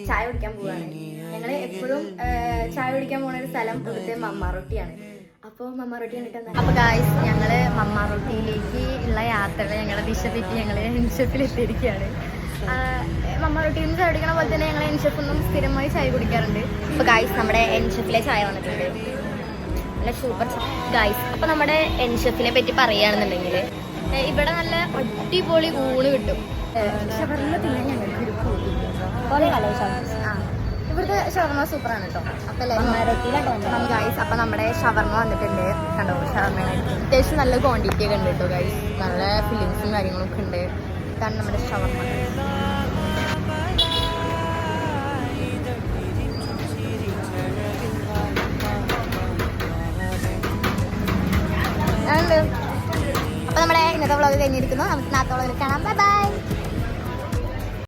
ചായ കുടിക്കാൻ പോവാണ്. ഞങ്ങൾ എപ്പോഴും ചായ കുടിക്കാൻ പോകുന്ന ഒരു സ്ഥലം ഇവിടുത്തെ മമ്മ റൊട്ടിയാണ്. അപ്പോൾ മമ്മ റൊട്ടി കണ്ടിട്ട് അപ്പോൾ ഗായ്സ് ഞങ്ങൾ മമ്മ റൊട്ടിയിലേക്ക് ഉള്ള യാത്രയിൽ ഞങ്ങളുടെ ദിശ തെറ്റി ഞങ്ങൾ എൻഷെഫിലെത്തിയിരിക്കുകയാണ്. മമ്മ റൊട്ടിയിൽ നിന്ന് ചായ കുടിക്കണ പോലെ തന്നെ ഞങ്ങൾ എൻഷെഫൊന്നും സ്ഥിരമായി ചായ കുടിക്കാറുണ്ട്. അപ്പോൾ ഗായ്സ് നമ്മുടെ എൻഷെഫിലെ ചായ വന്നിട്ടുണ്ട്, നല്ല സൂപ്പർ ഗായ്സ്. അപ്പോൾ നമ്മുടെ എൻഷെഫിനെ പറ്റി പറയുകയാണെന്നുണ്ടെങ്കിൽ ഇവിടെ നല്ല അടിപൊളി ഊണ് കിട്ടും. ഷവർമ്മ തിന്നാൻ ഞങ്ങൾക്ക് ഒരു ഇവിടുത്തെ ഷവർമ്മ സൂപ്പറാണ് കേട്ടോ. അപ്പോൾ എല്ലാവരും ഗായ്സ്. അപ്പോൾ നമ്മുടെ ഷവർമ്മ വന്നിട്ടുണ്ട്, കണ്ടോ ഷവർമ്മ അത്യാവശ്യം നല്ല ക്വാണ്ടിറ്റി ഒക്കെ ഉണ്ട് കേട്ടോ ഗായ്സ്. നല്ല ഫില്ലിങ്സും കാര്യങ്ങളൊക്കെ ഉണ്ട്. ഇതാണ് നമ്മുടെ ഷവർമ്മ. അപ്പോൾ നമ്മുടെ ഇന്നത്തെ വ്ളോഗ് കഴിഞ്ഞിരിക്കുന്നു. നമുക്ക് നാളത്തെ വ്ളോഗിൽ കാണാം. Bye bye.